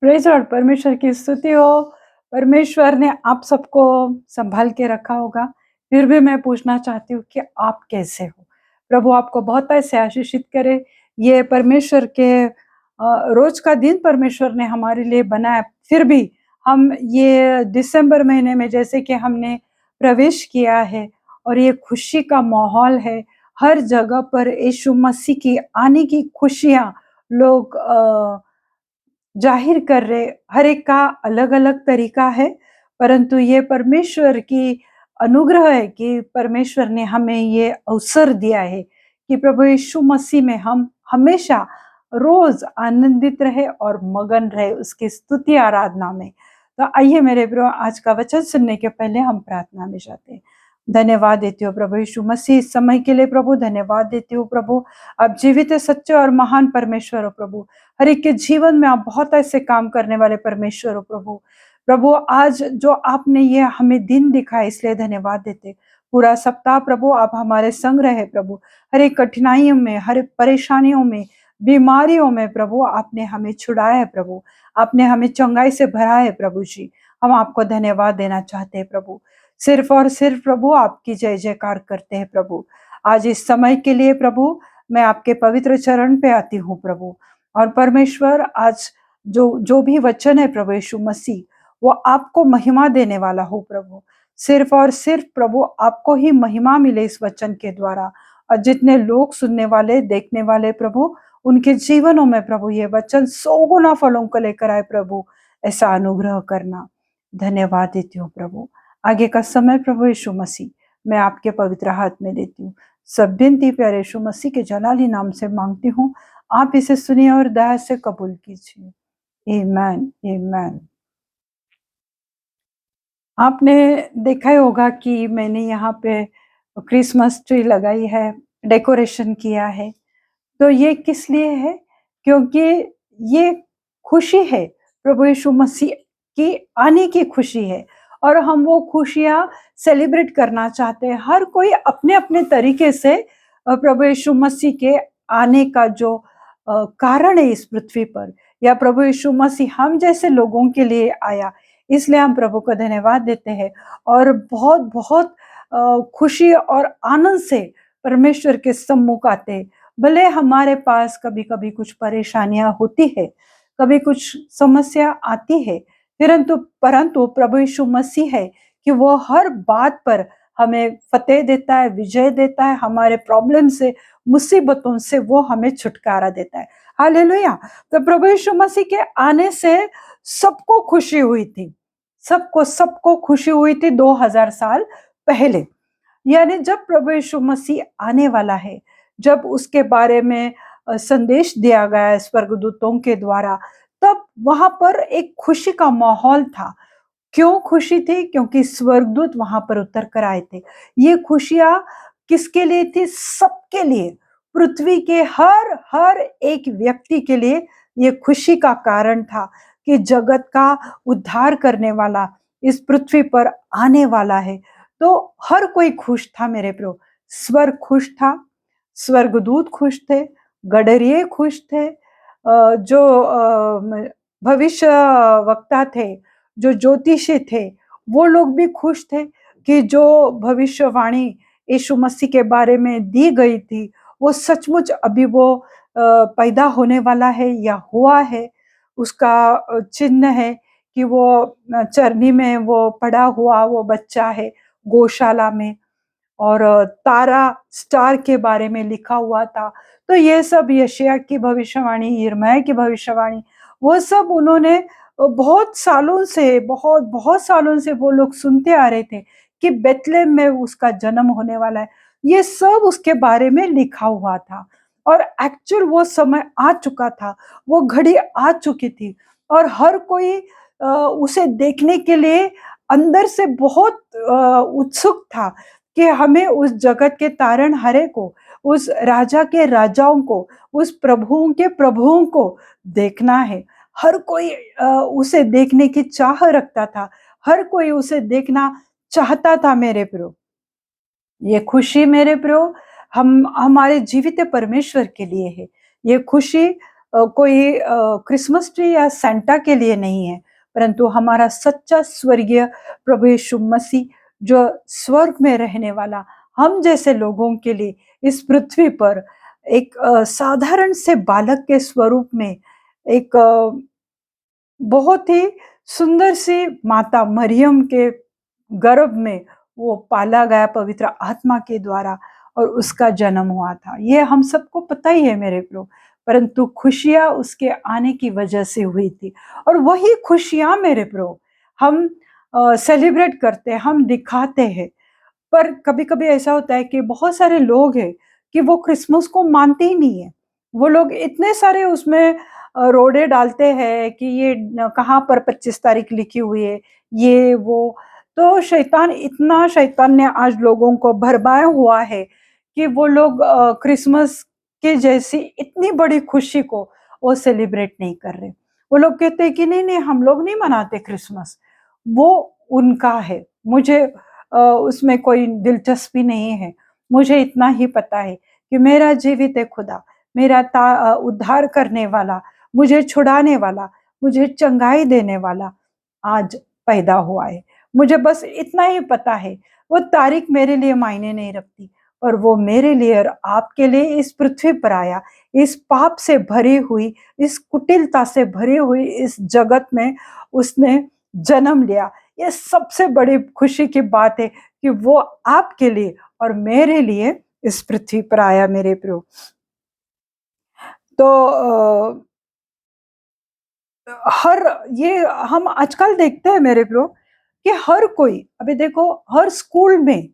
Praise Lord, परमेश्वर की स्तुति हो। परमेश्वर ने आप सबको संभाल के रखा होगा। फिर भी मैं पूछना चाहती हूँ कि आप कैसे हो? प्रभु आपको बहुत ऐसे आशीषित करे। ये परमेश्वर के रोज़ का दिन परमेश्वर ने हमारे लिए बनाया। फिर भी हम ये दिसंबर महीने में जैसे कि हमने प्रवेश किया है और ये खुशी का माहौल है। हर जगह पर यीशु मसीह की आने की खुशियाँ लोग ज़ाहिर कर रहे। हर एक का अलग-अलग तरीका है, परंतु ये परमेश्वर की अनुग्रह है कि परमेश्वर ने हमें ये अवसर दिया है कि प्रभु यीशु मसीह में हम हमेशा रोज़ आनंदित रहे और मगन रहे उसकी स्तुति आराधना में। तो आइए मेरे प्रियो, आज का वचन सुनने के पहले हम प्रार्थना में जाते हैं। धन्यवाद देती हूँ प्रभु यीशु मसीह इस समय के लिए। प्रभु धन्यवाद देती हूँ प्रभु, आप जीवित सच्चे और महान परमेश्वर हो प्रभु। हर एक के जीवन में आप बहुत ऐसे काम करने वाले परमेश्वर हो प्रभु। प्रभु आज जो आपने ये हमें दिन दिखाया इसलिए धन्यवाद देते। पूरा सप्ताह प्रभु आप हमारे संग रहे प्रभु। हर एक कठिनाइयों में, हर एक परेशानियों में, बीमारियों में प्रभु आपने हमें छुड़ाया है प्रभु। आपने हमें चंगाई से भरा है प्रभु जी। हम आपको धन्यवाद देना चाहते हैं प्रभु। सिर्फ और सिर्फ प्रभु आपकी जय जयकार करते हैं प्रभु। आज इस समय के लिए प्रभु मैं आपके पवित्र चरण पे आती हूँ प्रभु। और परमेश्वर आज जो जो भी वचन है प्रभु यीशु मसीह, वो आपको महिमा देने वाला हो प्रभु। सिर्फ और सिर्फ प्रभु आपको ही महिमा मिले इस वचन के द्वारा। और जितने लोग सुनने वाले, देखने वाले प्रभु, उनके जीवनों में प्रभु ये वचन 100 गुना फलों को लेकर आए प्रभु। ऐसा अनुग्रह करना। धन्यवाद देती हूँ प्रभु। आगे का समय प्रभु यीशु मसीह मैं आपके पवित्र हाथ में देती हूँ। सब विनती प्यारे यीशु मसीह के जलाली नाम से मांगती हूँ। आप इसे सुनिए और दया से कबूल कीजिए। आमेन, आमेन। आपने देखा ही होगा कि मैंने यहाँ पे क्रिसमस ट्री लगाई है, डेकोरेशन किया है। तो ये किस लिए है? क्योंकि ये खुशी है, प्रभु यीशु मसीह की आने की खुशी है और हम वो खुशियाँ सेलिब्रेट करना चाहते हैं। हर कोई अपने-अपने तरीके से प्रभु यीशु मसीह के आने का जो कारण है इस पृथ्वी पर, या प्रभु यीशु मसीह हम जैसे लोगों के लिए आया, इसलिए हम प्रभु को धन्यवाद देते हैं और बहुत-बहुत खुशी और आनंद से परमेश्वर के सम्मुख आते हैं। भले हमारे पास कभी-कभी कुछ परेशानियाँ होती है, कभी कुछ समस्या आती है, परंतु प्रभु यीशु मसीह है कि वो हर बात पर हमें फ़तेह देता है, विजय देता है, हमारे प्रॉब्लम से, मुसीबतों से वो हमें छुटकारा देता है। हालेलुया! तो प्रभु यीशु मसीह के आने से सबको खुशी हुई थी। सबको खुशी हुई थी 2000 साल पहले। यानी जब प्रभु यीशु मसीह आने वाला है, जब उसके बारे में संदेश दिया गया है स्वर्गदूतों के द्वारा, तब वहां पर एक खुशी का माहौल था। क्यों खुशी थी? क्योंकि स्वर्गदूत वहां पर उतर कर आए थे। ये खुशियां किसके लिए थी? सबके लिए। पृथ्वी के हर हर एक व्यक्ति के लिए ये खुशी का कारण था कि जगत का उद्धार करने वाला इस पृथ्वी पर आने वाला है। तो हर कोई खुश था मेरे प्रियो। स्वर्ग खुश था, स्वर्गदूत खुश थे, गडरिये खुश थे, जो भविष्य वक्ता थे, जो ज्योतिषी थे, वो लोग भी खुश थे कि जो भविष्यवाणी यीशु मसीह के बारे में दी गई थी, वो सचमुच अभी वो पैदा होने वाला है या हुआ है। उसका चिन्ह है कि वो चरनी में वो पड़ा हुआ वो बच्चा है, गौशाला में। और तारा स्टार के बारे में लिखा हुआ था। तो ये सब यशायाह की भविष्यवाणी, यिर्मयाह की भविष्यवाणी, वो सब उन्होंने बहुत सालों से, बहुत बहुत सालों से वो लोग सुनते आ रहे थे कि बेथलेहम में उसका जन्म होने वाला है। ये सब उसके बारे में लिखा हुआ था और एक्चुअल वो समय आ चुका था, वो घड़ी आ चुकी थी और हर कोई उसे देखने के लिए अंदर से बहुत उत्सुक था कि हमें उस जगत के तारणहारे को, उस राजा के राजाओं को, उस प्रभुओं के प्रभुओं को देखना है। हर कोई उसे देखने की चाह रखता था, हर कोई उसे देखना चाहता था मेरे प्रियो। ये खुशी मेरे प्रियो हम हमारे जीवित परमेश्वर के लिए है। ये खुशी कोई क्रिसमस ट्री या सेंटा के लिए नहीं है, परंतु हमारा सच्चा स्वर्गीय प्रभु यीशु मसीह जो स्वर्ग में रहने वाला हम जैसे लोगों के लिए इस पृथ्वी पर एक साधारण से बालक के स्वरूप में एक बहुत ही सुंदर सी माता मरियम के गर्भ में वो पाला गया पवित्र आत्मा के द्वारा और उसका जन्म हुआ था। ये हम सबको पता ही है मेरे प्रो, परंतु खुशियां उसके आने की वजह से हुई थी और वही खुशियां मेरे प्रो हम सेलिब्रेट करते हैं, हम दिखाते हैं। पर कभी-कभी ऐसा होता है कि बहुत सारे लोग हैं कि वो क्रिसमस को मानते ही नहीं है। वो लोग इतने सारे उसमें रोड़े डालते हैं कि ये कहाँ पर 25 तारीख लिखी हुई है, ये वो। तो शैतान इतना शैतान ने आज लोगों को भरमाया हुआ है कि वो लोग क्रिसमस के जैसी इतनी बड़ी खुशी को वो सेलिब्रेट नहीं कर रहे। वो लोग कहते हैं कि नहीं-नहीं हम लोग नहीं मनाते क्रिसमस, वो उनका है। मुझे उसमें कोई दिलचस्पी नहीं है। मुझे इतना ही पता है कि मेरा जीवित है खुदा, मेरा उद्धार करने वाला, मुझे छुड़ाने वाला, मुझे चंगाई देने वाला आज पैदा हुआ है। मुझे बस इतना ही पता है, वो तारीख मेरे लिए मायने नहीं रखती और वो मेरे लिए और आपके लिए इस पृथ्वी पर आया। इस पाप से भरी हुई, इस कुटिलता से भरी हुई इस जगत में उसने जन्म लिया। ये सबसे बड़ी खुशी की बात है कि वो आपके लिए और मेरे लिए इस पृथ्वी पर आया मेरे प्रियो। तो हर ये हम आजकल देखते हैं मेरे प्रियो कि हर कोई अभी देखो हर स्कूल में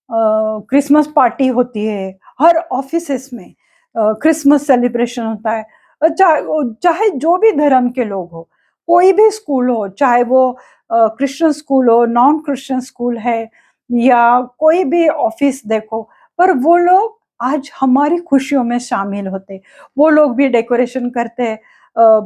क्रिसमस पार्टी होती है, हर ऑफिसेस में क्रिसमस सेलिब्रेशन होता है। चाहे जो भी धर्म के लोग हो, कोई भी स्कूल हो, चाहे वो क्रिश्चियन स्कूल हो, नॉन क्रिश्चियन स्कूल है या कोई भी ऑफिस देखो, पर वो लोग आज हमारी खुशियों में शामिल होते। वो लोग भी डेकोरेशन करते हैं,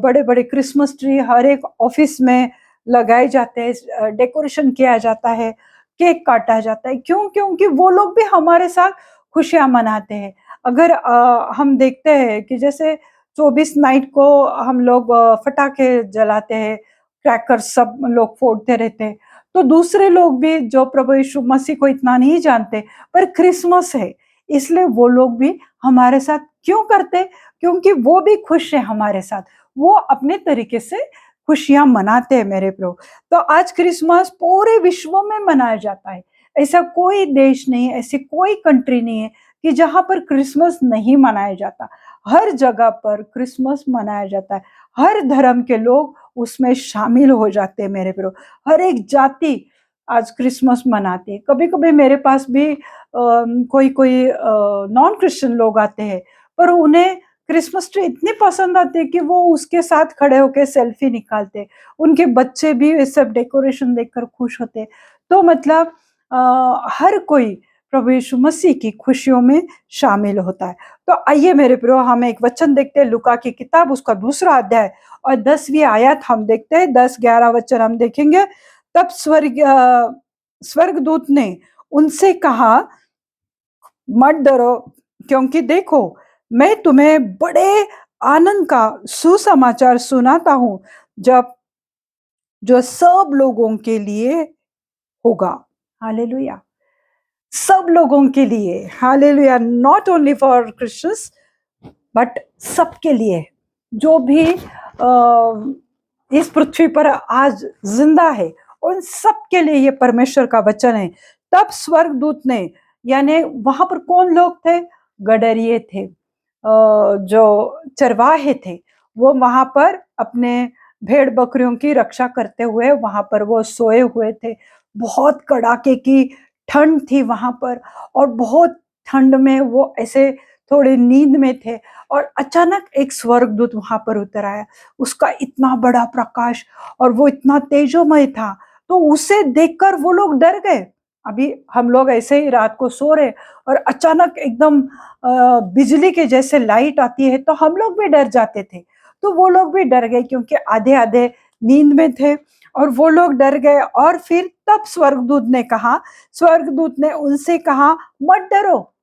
बड़े-बड़े क्रिसमस ट्री हर एक ऑफिस में लगाए जाते हैं, डेकोरेशन किया जाता है, केक काटा जाता है। क्यों? क्योंकि वो लोग भी हमारे साथ खुशियाँ मनाते हैं। अगर हम देखते हैं कि जैसे 24 नाइट को हम लोग पटाखे जलाते हैं, क्रैकर्स सब लोग फोड़ते रहते हैं, तो दूसरे लोग भी जो प्रभु यीशु मसीह को इतना नहीं जानते, पर क्रिसमस है, इसलिए वो लोग भी हमारे साथ क्यों करते? क्योंकि वो भी खुश हैं हमारे साथ। वो अपने तरीके से खुशियाँ मनाते हैं मेरे प्रभु। तो आज क्रिसमस पूरे विश्व में मनाया जाता है। ऐसा कोई देश नहीं है, ऐसी कोई कंट्री नहीं है कि जहाँ पर क्रिसमस नहीं मनाया जाता। हर जगह पर क्रिसमस मनाया जाता है। हर धर्म के लोग उसमें शामिल हो जाते हैं मेरे प्रियो। हर एक जाति आज क्रिसमस मनाती है। कभी-कभी मेरे पास भी कोई-कोई नॉन क्रिश्चियन लोग आते हैं, पर उन्हें क्रिसमस ट्री इतनी पसंद आती है कि वो उसके साथ खड़े होके सेल्फी निकालते हैं। उनके बच्चे भी ये सब डेकोरेशन देखकर खुश होते हैं। तो मतलब हर कोई प्रभु यीशु मसीह की खुशियों में शामिल होता है। तो आइए मेरे प्रियो हम एक वचन देखते हैं लूका की किताब उसका 2 अध्याय और 10वीं आयत हम देखते हैं। 10-11 वचन हम देखेंगे। तब स्वर्गदूत ने उनसे कहा, मत डरो, क्योंकि देखो मैं तुम्हें बड़े आनंद का सुसमाचार सुनाता हूँ जब जो सब लोगों के लिए होगा। हालेलुया। सब लोगों के लिए, hallelujah. Not only for Christians but सबके लिए जो भी इस पृथ्वी पर आज जिंदा है, उन सबके लिए ये परमेश्वर का वचन है। तब स्वर्गदूत ने, यानी वहां पर कौन लोग थे? गडरिये थे, जो चरवाहे थे, वो वहां पर अपने भेड़ बकरियों की रक्षा करते हुए वहां पर वो सोए हुए थे। बहुत कड़ाके की ठंड थी वहां पर और बहुत ठंड में वो ऐसे थोड़े नींद में थे और अचानक एक स्वर्गदूत वहां पर उतर आया। उसका इतना बड़ा प्रकाश और वो इतना तेजोमय था, तो उसे देखकर वो लोग डर गए। अभी हम लोग ऐसे ही रात को सो रहे और अचानक एकदम बिजली के जैसे लाइट आती है तो हम लोग भी डर जाते थे। तो वो लोग भी डर गए क्योंकि आधे आधे नींद में थे और वो लोग डर गए। और फिर तब स्वर्गदूत ने उनसे कहा, मत डरो,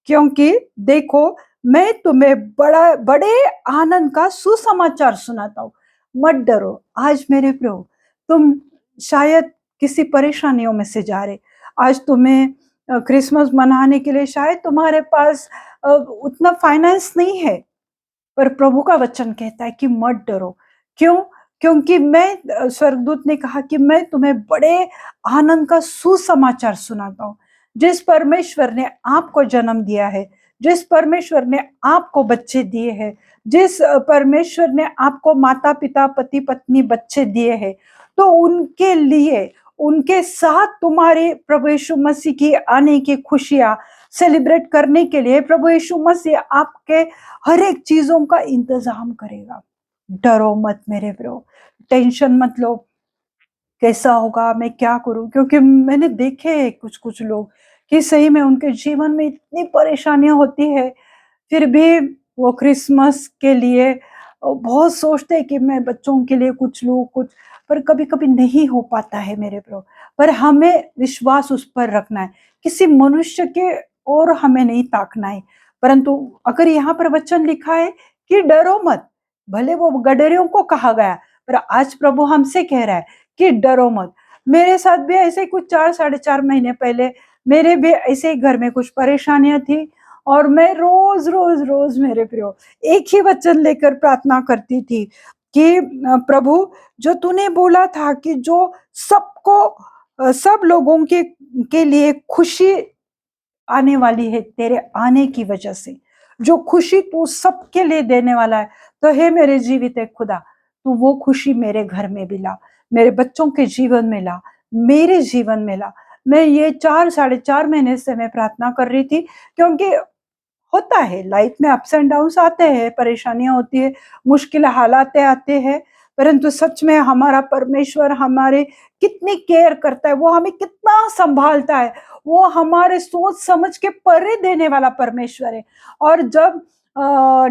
क्योंकि देखो मैं तुम्हें बड़े आनंद का सुसमाचार सुनाता हूँ, मत डरो। आज मेरे प्रभु, तुम शायद किसी परेशानियों में से जा रहे, आज तुम्हें क्रिसमस मनाने के लिए शायद तुम्हारे पास उतना फाइनेंस नहीं है, पर प्रभु का वचन कहता है कि मत डरो। क्यों? क्योंकि स्वर्गदूत ने कहा कि मैं तुम्हें बड़े आनंद का सुसमाचार सुनाता हूँ। जिस परमेश्वर ने आपको जन्म दिया है, जिस परमेश्वर ने आपको बच्चे दिए हैं, जिस परमेश्वर ने आपको माता पिता पति पत्नी बच्चे दिए हैं, तो उनके लिए, उनके साथ तुम्हारे प्रभु यीशु मसीह की आने की खुशियां सेलिब्रेट करने के लिए प्रभु यीशु मसीह आपके हर एक चीजों का इंतजाम करेगा। डरो मत मेरे ब्रो, टेंशन मत लो कैसा होगा, मैं क्या करूं, क्योंकि मैंने देखे हैं कुछ कुछ लोग कि सही में उनके जीवन में इतनी परेशानियां होती है, फिर भी वो क्रिसमस के लिए बहुत सोचते हैं कि मैं बच्चों के लिए कुछ लूं कुछ, पर कभी कभी नहीं हो पाता है मेरे ब्रो। पर हमें विश्वास उस पर रखना है, किसी मनुष्य के और हमें नहीं ताकना है। परंतु अगर यहाँ पर वचन लिखा है कि डरो मत, भले वो गडरियों को कहा गया, पर आज प्रभु हमसे कह रहा है कि डरो मत। मेरे साथ भी ऐसे कुछ 4 साढ़े 4 महीने पहले मेरे भी ऐसे ही घर में कुछ परेशानियां थी, और मैं रोज रोज रोज मेरे प्रियो एक ही वचन लेकर प्रार्थना करती थी कि प्रभु, जो तूने बोला था कि जो सबको सब लोगों के लिए खुशी आने वाली है तेरे आने की वजह से, जो खुशी तू सबके लिए देने वाला है, तो हे मेरे जीवित है खुदा, तू वो खुशी मेरे घर में भी ला, मेरे बच्चों के जीवन में ला, मेरे जीवन में ला। मैं ये 4 साढ़े 4 महीने से मैं प्रार्थना कर रही थी, क्योंकि होता है लाइफ में अप्स एंड डाउन्स आते हैं, परेशानियां होती है, मुश्किल हालातें आते हैं, परंतु सच में हमारा परमेश्वर हमारे कितनी केयर करता है, वो हमें कितना संभालता है, वो हमारे सोच समझ के परे देने वाला परमेश्वर है। और जब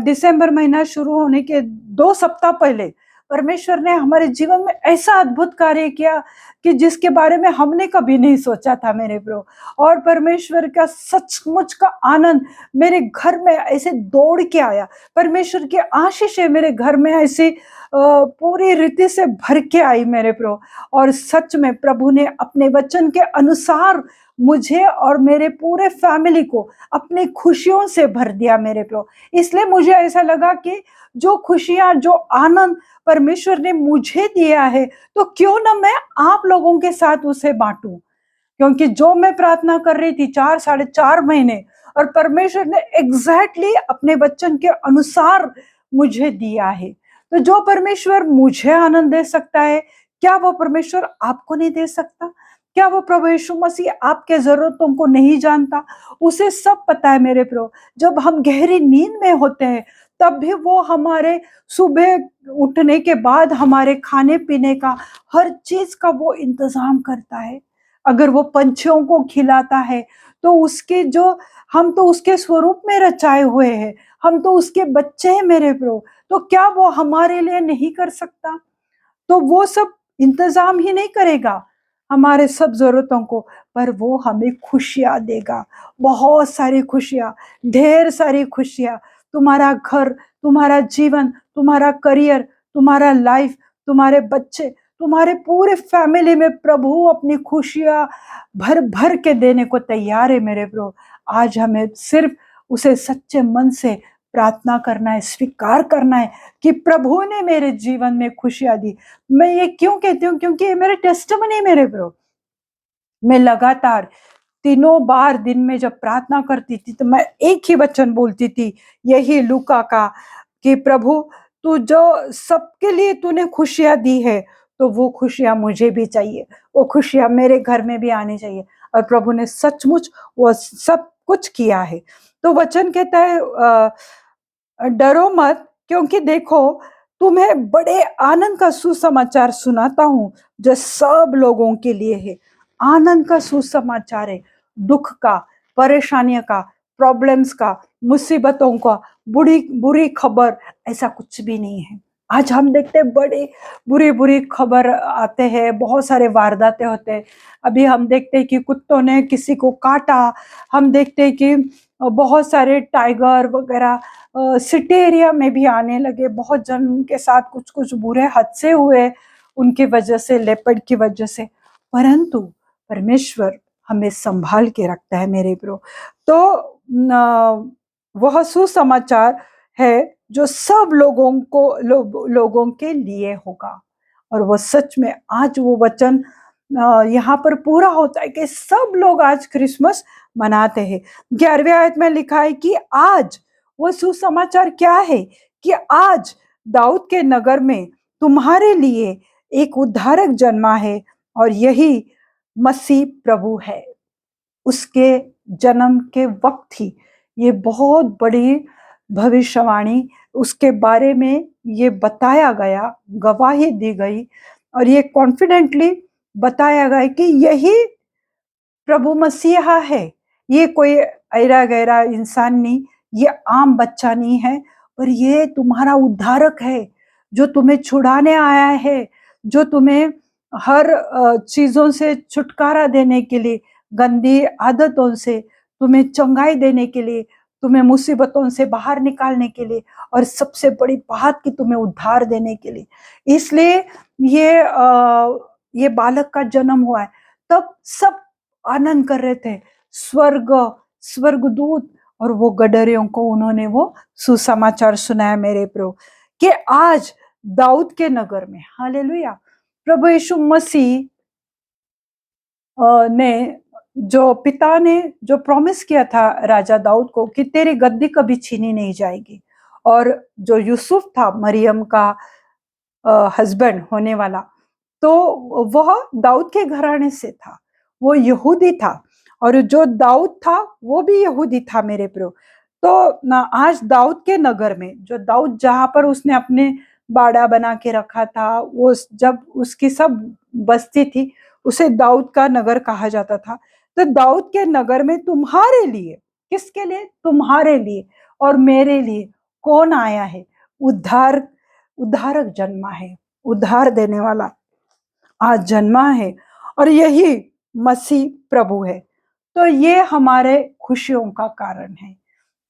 दिसंबर महीना शुरू होने के 2 सप्ताह पहले परमेश्वर ने हमारे जीवन में ऐसा अद्भुत कार्य किया कि जिसके बारे में हमने कभी नहीं सोचा था मेरे ब्रो। और परमेश्वर का सचमुच का आनंद मेरे घर में ऐसे दौड़ के आया, परमेश्वर की आशीषें मेरे घर में ऐसे पूरी रीति से भर के आई मेरे प्रभु। और सच में प्रभु ने अपने वचन के अनुसार मुझे और मेरे पूरे फैमिली को अपनी खुशियों से भर दिया मेरे प्रभु। इसलिए मुझे ऐसा लगा कि जो खुशियां, जो आनंद परमेश्वर ने मुझे दिया है, तो क्यों ना मैं आप लोगों के साथ उसे बांटूं। क्योंकि जो मैं प्रार्थना कर रही थी 4 साढ़े 4 महीने, और परमेश्वर ने एग्जैक्टली अपने वचन के अनुसार मुझे दिया है। तो जो परमेश्वर मुझे आनंद दे सकता है, क्या वो परमेश्वर आपको नहीं दे सकता? क्या वो प्रभु यीशु मसीह आपके जरूरतों को नहीं जानता? उसे सब पता है मेरे प्रभु। जब हम गहरी नींद में होते हैं, तब भी वो हमारे सुबह उठने के बाद हमारे खाने पीने का, हर चीज का वो इंतजाम करता है। अगर वो पंछियों को खिलाता है, तो उसके जो, हम तो उसके स्वरूप में रचाए हुए हैं, हम तो उसके बच्चे हैं मेरे प्रभु, तो क्या वो हमारे लिए नहीं कर सकता? तो वो सब इंतजाम ही नहीं करेगा हमारे सब जरूरतों को, पर वो हमें खुशियां देगा, बहुत सारी खुशियां, ढेर सारी खुशियां। तुम्हारा घर, तुम्हारा जीवन, तुम्हारा करियर, तुम्हारा लाइफ, तुम्हारे बच्चे, तुम्हारे पूरे फैमिली में प्रभु अपनी खुशियां भर भर के देने को तैयार है मेरे प्रभु। आज हमें सिर्फ उसे सच्चे मन से प्रार्थना करना है, स्वीकार करना है कि प्रभु ने मेरे जीवन में खुशियां दी। मैं ये क्यों कहती हूँ? क्योंकि ये मेरे टेस्टिमनी मेरे ब्रो। मैं लगातार 3 बार दिन में जब प्रार्थना करती थी, तो मैं एक ही वचन बोलती थी, यही लूका का, कि प्रभु, तू जो सबके लिए तूने खुशियां दी है, तो वो खुशियां मुझे भी चाहिए, वो खुशियां मेरे घर में भी आनी चाहिए। और प्रभु ने सचमुच वो सब कुछ किया है। तो वचन कहता है डरो मत, क्योंकि देखो, तुम्हें बड़े आनंद का सुसमाचार सुनाता हूं, जो सब लोगों के लिए है। आनंद का सुसमाचार है, दुख का, परेशानियों का, प्रॉब्लम्स का, मुसीबतों का, बुरी बुरी खबर, ऐसा कुछ भी नहीं है। आज हम देखते हैं बड़े बुरी बुरी खबर आते हैं, बहुत सारे वारदातें होते हैं। अभी हम देखते हैं कि कुत्तों ने किसी को काटा, हम देखते हैं कि बहुत सारे टाइगर वगैरह सिटी एरिया में भी आने लगे। बहुत जन के साथ कुछ कुछ बुरे हादसे हुए उनकी वजह से, लेपर्ड की वजह से। परंतु परमेश्वर हमें संभाल के रखता है मेरे प्रो। तो वह सुसमाचार है जो सब लोगों के लिए होगा। और वो सच में आज वो वचन यहाँ पर पूरा होता है कि सब लोग आज क्रिसमस मनाते हैं। 11वें आयत में लिखा है कि आज वो सुसमाचार क्या है कि आज दाऊद के नगर में तुम्हारे लिए एक उद्धारक जन्मा है और यही मसीह प्रभु है। उसके जन्म के वक्त ही ये बहुत बड़ी भविष्यवाणी उसके बारे में ये बताया गया, गवाही दी गई और ये कॉन्फिडेंटली बताया गया कि यही प्रभु मसीहा है। ये कोई ऐरा गैरा इंसान नहीं, ये आम बच्चा नहीं है, पर ये तुम्हारा उद्धारक है जो तुम्हें छुड़ाने आया है, जो तुम्हें हर चीजों से छुटकारा देने के लिए, गंदी आदतों से तुम्हें चंगाई देने के लिए, तुम्हें मुसीबतों से बाहर निकालने के लिए और सबसे बड़ी बात कि तुम्हें उद्धार देने के लिए। इसलिए ये बालक का जन्म हुआ है। तब सब आनंद कर रहे थे, स्वर्गदूत और वो गडरियों को उन्होंने वो सुसमाचार सुनाया मेरे प्रभु कि आज दाऊद के नगर में, हालेलुया, प्रभु यीशु मसीह ने जो पिता ने जो प्रॉमिस किया था राजा दाऊद को कि तेरी गद्दी कभी छीनी नहीं जाएगी। और जो यूसुफ था मरियम का हस्बैंड होने वाला, तो वह दाऊद के घराने से था, वो यहूदी था। और जो दाऊद था वो भी यहूदी था मेरे प्रभु। तो ना आज दाऊद के नगर में, जो दाऊद जहां पर उसने अपने बाड़ा बना के रखा था, वो जब उसकी सब बस्ती थी उसे दाऊद का नगर कहा जाता था। तो दाऊद के नगर में तुम्हारे लिए, किसके लिए? तुम्हारे लिए और मेरे लिए कौन आया है? उद्धारक जन्मा है, उद्धार देने वाला आज जन्मा है और यही मसीह प्रभु है। तो ये हमारे खुशियों का कारण है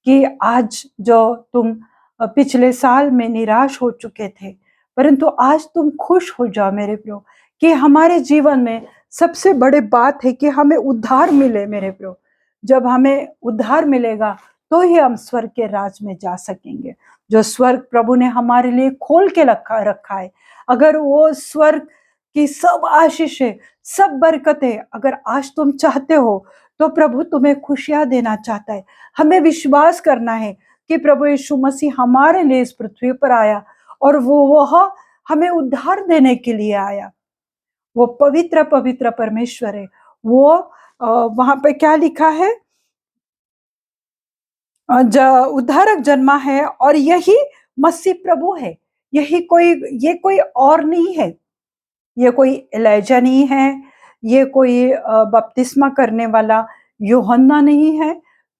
कि आज जो तुम पिछले साल में निराश हो चुके थे, परंतु आज तुम खुश हो जाओ मेरे प्रभु कि हमारे जीवन में सबसे बड़ी बात है कि हमें उद्धार मिले मेरे प्रभु। जब हमें उद्धार मिलेगा तो ही हम स्वर्ग के राज में जा सकेंगे, जो स्वर्ग प्रभु ने हमारे लिए खोल के रखा है। अगर वो स्वर्ग की सब आशीषें, सब बरकतें अगर आज तुम चाहते हो तो प्रभु तुम्हें खुशियां देना चाहता है। हमें विश्वास करना है कि प्रभु यीशु मसीह हमारे लिए इस पृथ्वी पर आया और वह हमें उद्धार देने के लिए आया। वो पवित्र पवित्र परमेश्वर है। वो वहां पे क्या लिखा है? उद्धारक जन्मा है और यही मसीह प्रभु है। ये कोई और नहीं है, ये कोई एलिजा नहीं है, ये कोई बपतिस्मा करने वाला यूहन्ना नहीं है।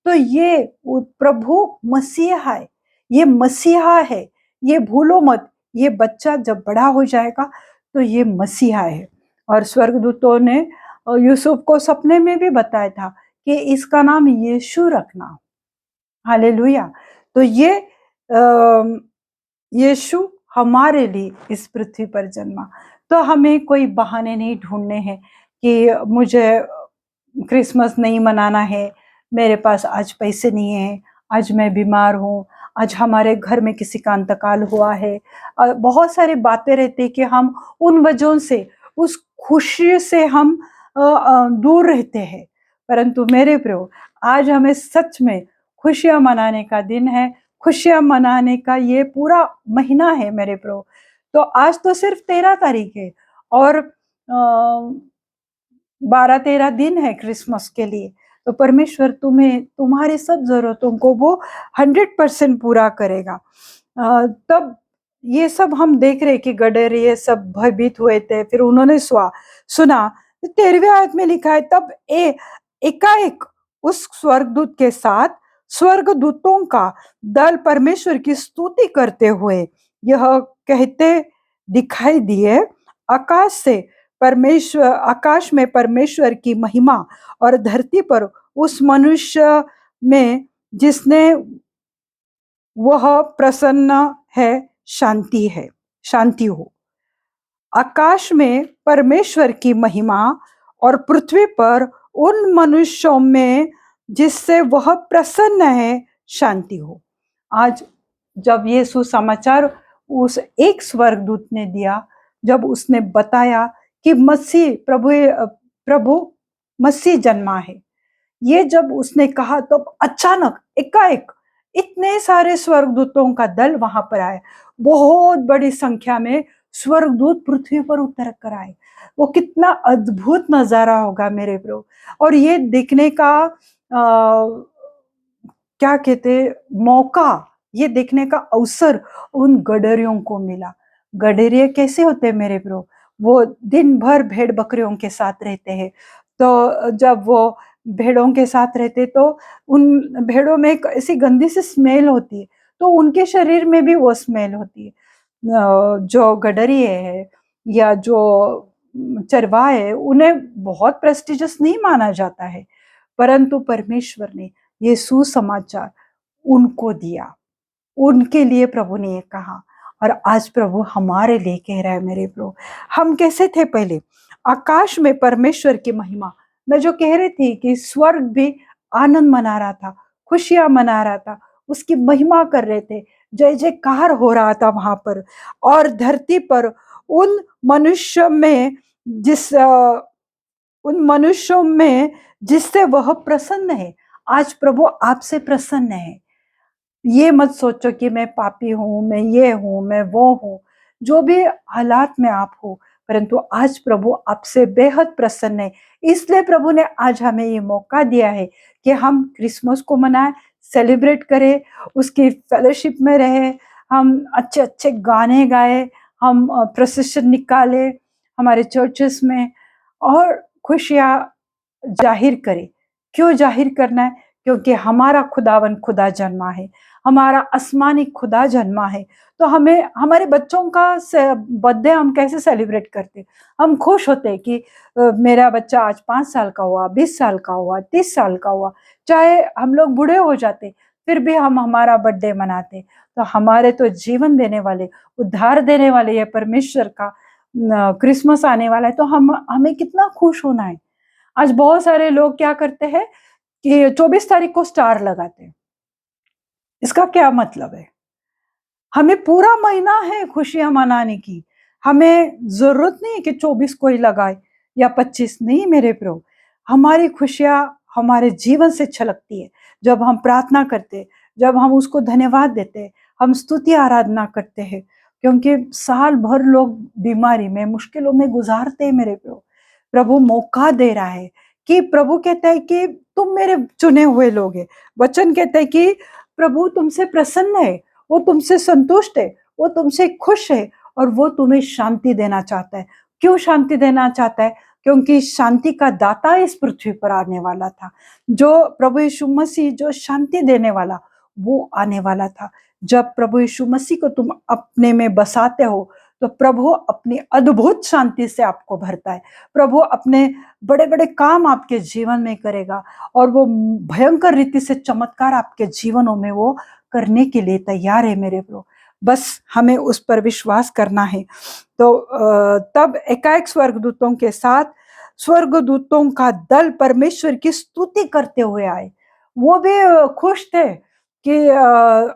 तो ये प्रभु मसीहा है, ये मसीहा है। ये भूलो मत, ये बच्चा जब बड़ा हो जाएगा तो ये मसीहा है। और स्वर्गदूतों ने यूसुफ को सपने में भी बताया था कि इसका नाम यीशु रखना। हालेलुया। तो ये यीशु हमारे लिए इस पृथ्वी पर जन्मा। तो हमें कोई बहाने नहीं ढूंढने हैं कि मुझे क्रिसमस नहीं मनाना है, मेरे पास आज पैसे नहीं है, आज मैं बीमार हूँ, आज हमारे घर में किसी का अंतकाल हुआ है। बहुत सारी बातें रहती कि हम उन वजहों से, उस खुशी से हम दूर रहते हैं। परंतु मेरे प्रभु, आज हमें सच में खुशियां मनाने का दिन है, खुशियां मनाने का ये पूरा महीना है मेरे प्रभु। तो आज तो सिर्फ 13 तारीख है और 12-13 दिन है क्रिसमस के लिए। तो परमेश्वर तुम्हें तुम्हारी सब जरूरतों को वो 100% पूरा करेगा। तब ये सब हम देख रहे कि गडरिये सब भयभीत हुए थे, फिर उन्होंने सुना 13वें आयत में लिखा है, तब एकाएक उस स्वर्गदूत के साथ स्वर्गदूतों का दल परमेश्वर की स्तुति करते हुए यह कहते दिखाई दिए, आकाश में परमेश्वर की महिमा और धरती पर उस मनुष्य में जिसने वह प्रसन्न है, शांति हो। आकाश में परमेश्वर की महिमा और पृथ्वी पर उन मनुष्यों में जिससे वह प्रसन्न है, शांति हो। आज जब ये सुसमाचार उस एक स्वर्गदूत ने दिया, जब उसने बताया कि मसीह प्रभु मसीह जन्मा है, ये जब उसने कहा तो अचानक एकाएक इतने सारे स्वर्गदूतों का दल वहां पर आए। बहुत बड़ी संख्या में स्वर्गदूत पृथ्वी पर उतर कर आए। वो कितना अद्भुत नजारा होगा मेरे प्रभु। और ये देखने का क्या कहते मौका, ये देखने का अवसर उन गडरियों को मिला। गडरिये कैसे होते मेरे प्रभु? वो दिन भर भेड़ बकरियों के साथ रहते हैं। तो जब वो भेड़ों के साथ रहते तो उन भेड़ों में एक ऐसी गंदी सी स्मेल होती है, तो उनके शरीर में भी वो स्मेल होती है। जो गडरिये है या जो चरवाहे है, उन्हें बहुत प्रेस्टिजियस नहीं माना जाता है, परंतु परमेश्वर ने ये सुसमाचार उनको दिया। उनके लिए प्रभु ने ये कहा। और आज प्रभु हमारे लिए कह रहा है मेरे प्रभु। हम कैसे थे पहले? आकाश में परमेश्वर की महिमा। मैं जो कह रही थी कि स्वर्ग भी आनंद मना रहा था, खुशियां मना रहा था, उसकी महिमा कर रहे थे, जय जयकार हो रहा था वहां पर। और धरती पर उन मनुष्य में उन मनुष्यों में जिससे वह प्रसन्न है। आज प्रभु आपसे प्रसन्न है। ये मत सोचो कि मैं पापी हूं, मैं ये हूं, मैं वो हूं, जो भी हालात में आप हो, परंतु आज प्रभु आपसे बेहद प्रसन्न है। इसलिए प्रभु ने आज हमें ये मौका दिया है कि हम क्रिसमस को मनाएं, सेलिब्रेट करें, उसकी फेलोशिप में रहे, हम अच्छे अच्छे गाने गाए, हम प्रोसेशन निकाले हमारे चर्चेस में, और खुशियां जाहिर करें। क्यों जाहिर करना है? क्योंकि हमारा खुदावन खुदा जन्मा है, हमारा आसमानी खुदा जन्मा है। तो हमें हमारे बच्चों का बर्थडे हम कैसे सेलिब्रेट करते? हम खुश होते कि मेरा बच्चा आज 5 साल का हुआ, 20 साल का हुआ, 30 साल का हुआ। चाहे हम लोग बूढ़े हो जाते, फिर भी हम हमारा बर्थडे मनाते। तो हमारे तो जीवन देने वाले, उद्धार देने वाले, ये परमेश्वर का क्रिसमस आने वाला है, तो हमें कितना खुश होना है। आज बहुत सारे लोग क्या करते हैं कि 24 तारीख को स्टार लगाते हैं। इसका क्या मतलब है? हमें पूरा महीना है खुशियां मनाने की। हमें जरूरत नहीं है कि 24 को ही लगाए या 25 नहीं मेरे प्रभु। हमारी खुशियां हमारे जीवन से छलकती है जब हम प्रार्थना करते, जब हम उसको धन्यवाद देते, हम स्तुति आराधना करते हैं। क्योंकि साल भर लोग बीमारी में, मुश्किलों में गुजारते हैं मेरे प्रभु। प्रभु मौका दे रहा है कि प्रभु कहता है कि तुम मेरे चुने हुए लोग हैं। वचन कहता है कि प्रभु तुमसे प्रसन्न है, वो तुमसे संतुष्ट है, वो तुमसे खुश है, और वो तुम्हें शांति देना चाहता है। क्यों शांति देना चाहता है? क्योंकि शांति का दाता इस पृथ्वी पर आने वाला था। जो प्रभु यीशु मसीह, जो शांति देने वाला, वो आने वाला था। जब प्रभु यीशु मसीह को तुम अपने में बसाते हो, तो प्रभु अपनी अद्भुत शांति से आपको भरता है। प्रभु अपने बड़े बड़े काम आपके जीवन में करेगा, और वो भयंकर रीति से चमत्कार आपके जीवनों में वो करने के लिए तैयार है मेरे प्रभु। बस हमें उस पर विश्वास करना है। तो तब एकाएक स्वर्गदूतों के साथ स्वर्गदूतों का दल परमेश्वर की स्तुति करते हुए आए। वो भी खुश थे कि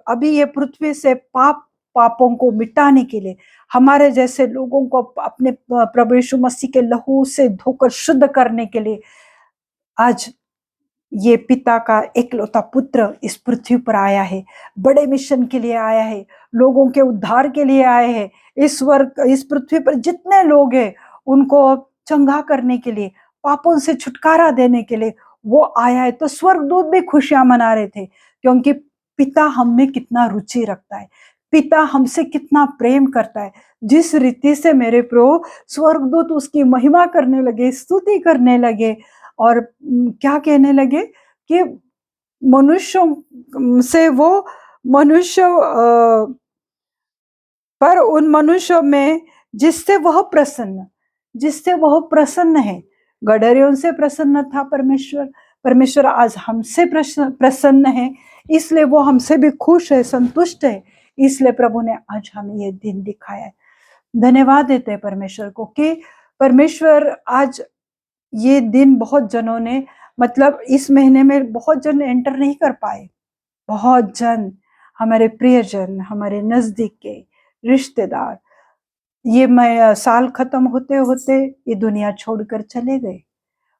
अभी ये पृथ्वी से पापों को मिटाने के लिए, हमारे जैसे लोगों को अपने प्रभु यीशु मसीह के लहू से धोकर शुद्ध करने के लिए आज ये पिता का एकलौता पुत्र इस पृथ्वी पर आया है। बड़े मिशन के लिए आया है, लोगों के उद्धार के लिए आए हैं। इस पृथ्वी पर जितने लोग हैं उनको चंगा करने के लिए, पापों से छुटकारा देने के लिए वो आया है। तो स्वर्गदूत भी खुशियां मना रहे थे, क्योंकि पिता हम में कितना रुचि रखता है, पिता हमसे कितना प्रेम करता है। जिस रीति से मेरे प्रभु स्वर्गदूत उसकी महिमा करने लगे, स्तुति करने लगे, और क्या कहने लगे कि मनुष्यों से वो मनुष्य पर उन मनुष्यों में जिससे वह प्रसन्न है। गडरियों से प्रसन्न था परमेश्वर, परमेश्वर आज हमसे प्रसन्न है, इसलिए वो हमसे भी खुश है, संतुष्ट है, इसलिए प्रभु ने आज हमें ये दिन दिखाया है। धन्यवाद देते हैं परमेश्वर को कि परमेश्वर आज ये दिन बहुत जनों ने, मतलब इस महीने में बहुत जन एंटर नहीं कर पाए, बहुत जन, हमारे प्रियजन, हमारे नजदीक के रिश्तेदार, ये साल खत्म होते होते ये दुनिया छोड़कर चले गए।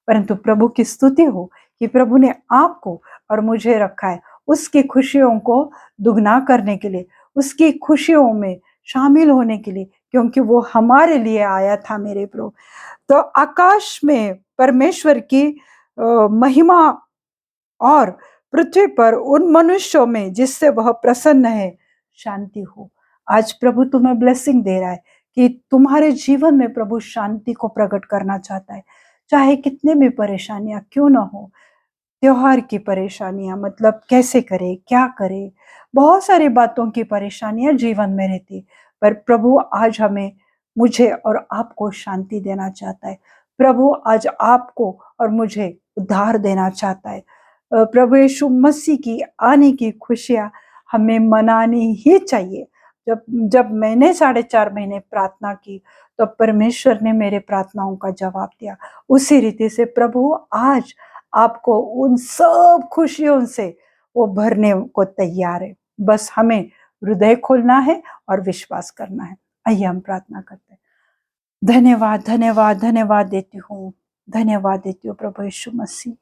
परंतु प्रभु की स्तुति हो कि प्रभु ने आपको और मुझे रखा है उसकी खुशियों को दुगना करने के लिए, उसकी खुशियों में शामिल होने के लिए, क्योंकि वो हमारे लिए आया था मेरे प्रभु। तो आकाश में परमेश्वर की महिमा और पृथ्वी पर उन मनुष्यों में जिससे वह प्रसन्न है शांति हो। आज प्रभु तुम्हें ब्लेसिंग दे रहा है कि तुम्हारे जीवन में प्रभु शांति को प्रकट करना चाहता है, चाहे कितने भी परेशानियां क्यों ना हो। त्योहार की परेशानियां, मतलब कैसे करे, क्या करे, बहुत सारी बातों की परेशानियां जीवन में रहती, पर प्रभु आज हमें, मुझे और आपको शांति देना चाहता है। प्रभु आज आपको और मुझे उद्धार देना चाहता है। प्रभु यीशु मसीह की आने की खुशियां हमें मनानी ही चाहिए। जब जब मैंने 4.5 महीने प्रार्थना की तो परमेश्वर ने मेरे प्रार्थनाओं का जवाब दिया। उसी रीति से प्रभु आज आपको उन सब खुशियों से वो भरने को तैयार है। बस हमें हृदय खोलना है और विश्वास करना है। आइए हम प्रार्थना करते हैं। धन्यवाद धन्यवाद धन्यवाद देती हूँ, धन्यवाद देती हूँ प्रभु यीशु मसीह।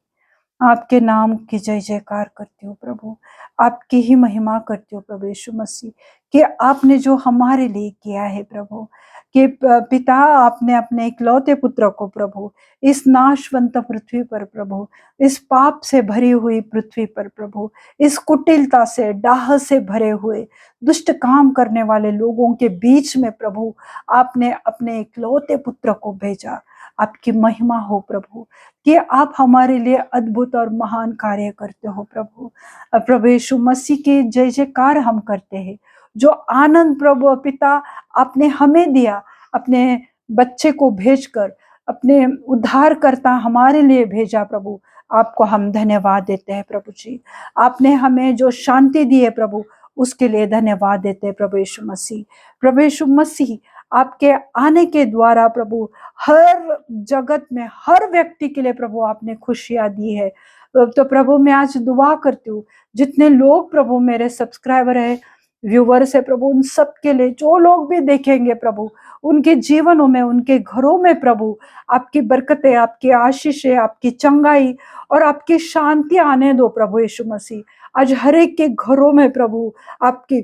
आपके नाम की जय जयकार करती हूँ प्रभु, आपकी ही महिमा करती हूँ प्रभु यीशु मसीह कि आपने जो हमारे लिए किया है प्रभु, कि पिता आपने अपने इकलौते पुत्र को प्रभु इस नाशवंत पृथ्वी पर प्रभु, इस पाप से भरी हुई पृथ्वी पर प्रभु, इस कुटिलता से, डाह से भरे हुए दुष्ट काम करने वाले लोगों के बीच में प्रभु आपने अपने इकलौते पुत्र को भेजा। आपकी महिमा हो प्रभु कि आप हमारे लिए अद्भुत और महान कार्य करते हो प्रभु। प्रभु यीशु मसीह के जय जयकार हम करते हैं। जो आनंद प्रभु पिता आपने हमें दिया, अपने बच्चे को भेजकर, अपने उद्धारकर्ता हमारे लिए भेजा प्रभु, आपको हम धन्यवाद देते हैं प्रभु जी। आपने हमें जो शांति दी है प्रभु, उसके लिए धन्यवाद देते हैं प्रभु यीशु मसीह। प्रभु यीशु मसीह आपके आने के द्वारा प्रभु हर जगत में हर व्यक्ति के लिए प्रभु आपने खुशियां दी है। तो प्रभु मैं आज दुआ करती हूँ, जितने लोग प्रभु मेरे सब्सक्राइबर है, व्यूवर्स है प्रभु, उन सब के लिए, जो लोग भी देखेंगे प्रभु, उनके जीवनों में, उनके घरों में प्रभु आपकी बरकतें, आपकी आशीषें, आपकी चंगाई और आपकी शांति आने दो प्रभु यीशु मसीह। आज हर एक के घरों में प्रभु आपकी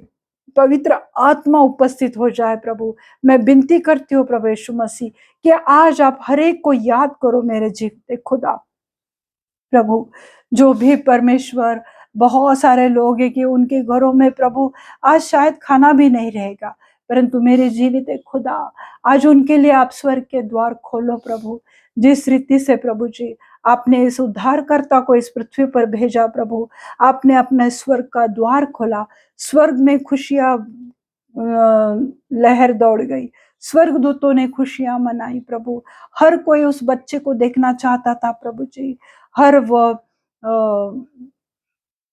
पवित्र आत्मा उपस्थित हो जाए प्रभु। मैं विनती करती हूँ प्रभु यीशु मसीह कि आज आप हर एक को याद करो मेरे जीवते खुदा प्रभु। जो भी परमेश्वर, बहुत सारे लोग हैं कि उनके घरों में प्रभु आज शायद खाना भी नहीं रहेगा, परंतु मेरे जीवित खुदा आज उनके लिए आप स्वर्ग के द्वार खोलो प्रभु। जिस रीति से प्रभु जी आपने इस उद्धारकर्ता को इस पृथ्वी पर भेजा प्रभु, आपने अपने स्वर्ग का द्वार खोला, स्वर्ग में खुशियां लहर दौड़ गई, स्वर्गदूतों ने खुशियां मनाई प्रभु। हर कोई उस बच्चे को देखना चाहता था प्रभु जी। हर वो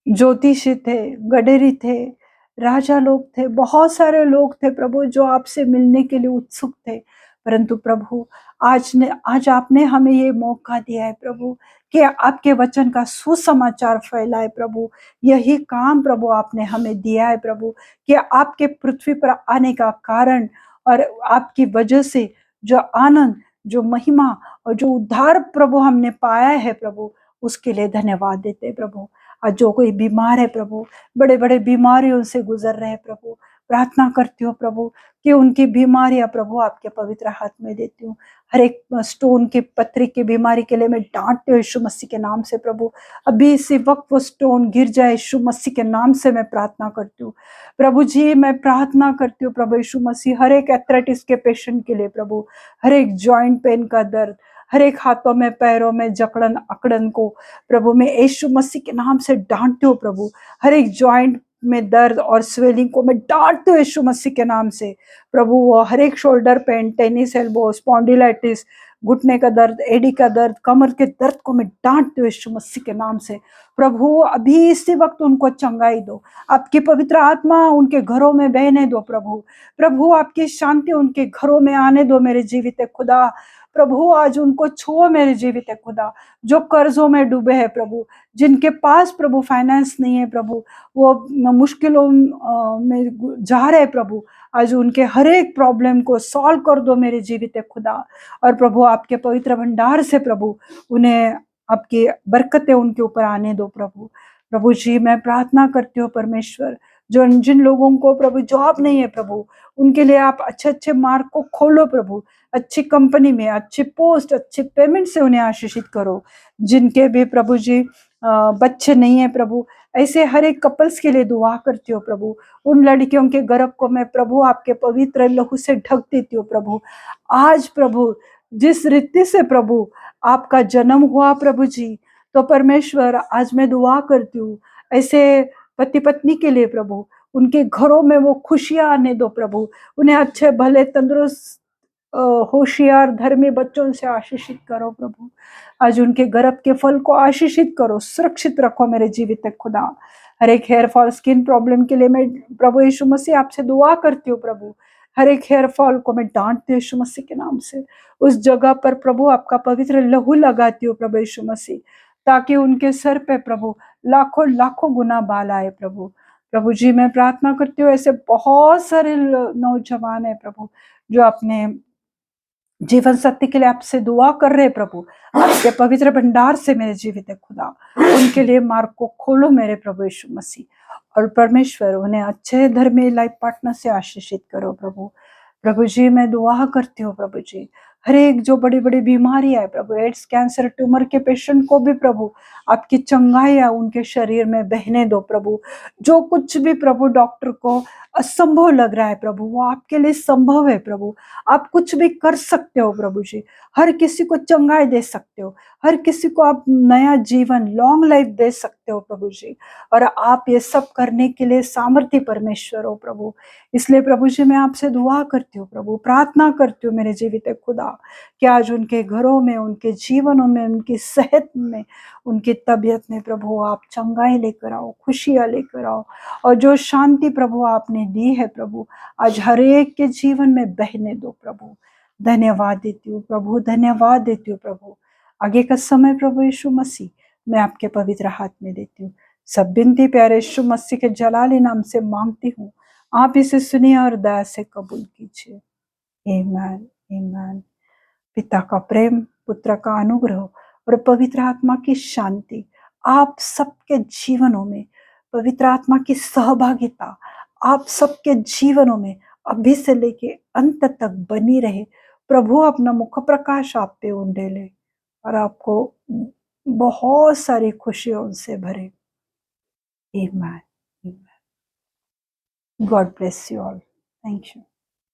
ज्योतिषी थे, गडेरी थे, राजा लोग थे, बहुत सारे लोग थे प्रभु जो आपसे मिलने के लिए उत्सुक थे। परंतु प्रभु आज आपने हमें ये मौका दिया है प्रभु कि आपके वचन का सुसमाचार फैलाए प्रभु। यही काम प्रभु आपने हमें दिया है प्रभु कि आपके पृथ्वी पर आने का कारण और आपकी वजह से जो आनंद, जो महिमा और जो उद्धार प्रभु हमने पाया है प्रभु, उसके लिए धन्यवाद देते हैं प्रभु। आज जो कोई बीमार है प्रभु, बड़े बड़े बीमारियों से गुजर रहे हैं प्रभु, प्रार्थना करती हूँ प्रभु कि उनकी बीमारियां प्रभु आपके पवित्र हाथ में देती हूँ। हर एक स्टोन की पथरी की बीमारी के लिए मैं डांटती हूँ यीशु मसीह के नाम से प्रभु। अभी इसी वक्त वो स्टोन गिर जाए यीशु मसीह के नाम से मैं प्रार्थना करती हूँ प्रभु जी। मैं प्रार्थना करती हूँ प्रभु यीशु मसीह, हर एक एथराइटिस के पेशेंट के लिए प्रभु, हर एक जॉइंट पेन का दर्द, हर एक हाथों में पैरों में जकड़न अकड़न को प्रभु मैं यीशु मसीह के नाम से डांटती हूँ प्रभु। हर एक जॉइंट में दर्द और स्वेलिंग को मैं डांटती हूँ यीशु मसीह के नाम से प्रभु। वो हर एक shoulder pain, tennis elbow, spondylitis घुटने का दर्द, एड़ी का दर्द, कमर के दर्द को मैं डांटती हूँ यीशु मसीह के नाम से। प्रभु अभी इसी वक्त उनको चंगाई दो, आपकी पवित्र आत्मा उनके घरों में बहने दो प्रभु। प्रभु आपकी शांति उनके घरों में आने दो मेरे जीवित खुदा। प्रभु आज उनको छुओ मेरे जीवित खुदा, जो कर्जों में डूबे हैं प्रभु, जिनके पास प्रभु फाइनेंस नहीं है प्रभु, वो मुश्किलों में जा रहे प्रभु, आज उनके हर एक प्रॉब्लम को सॉल्व कर दो मेरे जीवित खुदा। और प्रभु आपके पवित्र भंडार से प्रभु उन्हें आपकी बरकतें उनके ऊपर आने दो प्रभु। प्रभु जी मैं प्रार्थना करती हूँ परमेश्वर, जो जिन लोगों को प्रभु जॉब नहीं है प्रभु, उनके लिए आप अच्छे अच्छे मार्ग को खोलो प्रभु, अच्छी कंपनी में अच्छी पोस्ट अच्छी पेमेंट से उन्हें आशीषित करो। जिनके भी प्रभु जी बच्चे नहीं है प्रभु, ऐसे हर एक कपल्स के लिए दुआ करती हूँ प्रभु। उन लड़कियों के गर्भ को मैं प्रभु आपके पवित्र लहू से ढक देती हूँ प्रभु। आज प्रभु जिस रीति से प्रभु आपका जन्म हुआ प्रभु जी, तो परमेश्वर आज मैं दुआ करती हूँ ऐसे पति पत्नी के लिए प्रभु, उनके घरों में वो खुशियां आने दो प्रभु। उन्हें अच्छे भले तंदुरुस्त होशियार धर्मी बच्चों से आशीषित करो प्रभु। आज उनके गर्भ के फल को आशीषित करो, सुरक्षित रखो मेरे जीवित खुदा। हर एक हेयर फॉल स्किन प्रॉब्लम के लिए मैं प्रभु यीशु मसीह आपसे दुआ करती हूँ प्रभु। हर एक हेयर फॉल को मैं डांटती हूँ यीशु मसीह के नाम से। उस जगह पर प्रभु आपका पवित्र लहू लगाती हूँ प्रभु यीशु मसीह, ताकि उनके सर पे प्रभु लाखों लाखों गुना बाल आए प्रभु। प्रभु जी मैं प्रार्थना करती हूँ ऐसे बहुत सारे नौजवान है प्रभु, जो अपने जीवन सत्य के लिए आपसे दुआ कर रहे प्रभु, आपके पवित्र भंडार से मेरे जीवित खुदा उनके लिए मार्ग को खोलो मेरे प्रभु यीशु मसीह। और परमेश्वर उन्हें अच्छे धर्मी लाइफ पार्टनर से आशीषित करो प्रभु। प्रभु जी मैं दुआ करती हूँ प्रभु जी, हर एक जो बड़ी बड़ी बीमारी है प्रभु, एड्स कैंसर ट्यूमर के पेशेंट को भी प्रभु आपकी चंगाई उनके शरीर में बहने दो प्रभु। जो कुछ भी प्रभु डॉक्टर को असंभव लग रहा है प्रभु, वो आपके लिए संभव है प्रभु। आप कुछ भी कर सकते हो प्रभु जी, हर किसी को चंगाई दे सकते हो, हर किसी को आप नया जीवन लॉन्ग लाइफ दे सकते हो प्रभु जी। और आप ये सब करने के लिए सामर्थ्य परमेश्वर हो प्रभु। इसलिए प्रभु जी मैं आपसे दुआ करती हूँ प्रभु, प्रार्थना करती हूँ मेरे जीवित खुदा, कि आज उनके घरों में, उनके जीवनों में, उनकी सेहत में, उनकी तबीयत में प्रभु आप चंगाई लेकर आओ, खुशियाँ लेकर आओ। और जो शांति प्रभु आपने दी है प्रभु, आज हर एक के जीवन में बहने दो प्रभु। धन्यवाद देती हूँ प्रभु, धन्यवाद देती हूँ प्रभु। आगे का समय प्रभु यीशु मसीह मैं आपके पवित्र हाथ में देती हूँ। सब बिनती प्यारे यीशु मसीह के जलाली नाम से मांगती हूँ, आप इसे सुनिए और दया से कबूल कीजिए। आमीन आमीन। पिता का प्रेम, पुत्र का अनुग्रह और पवित्र आत्मा की शांति आप सबके जीवनों में, पवित्र आत्मा की सहभागिता आप सबके जीवनों में अभी से लेके अंत तक बनी रहे। प्रभु अपना मुख प्रकाश आप पे उंडेले और आपको बहुत सारी खुशियों से भरे। आमीन। God bless you all. Thank you.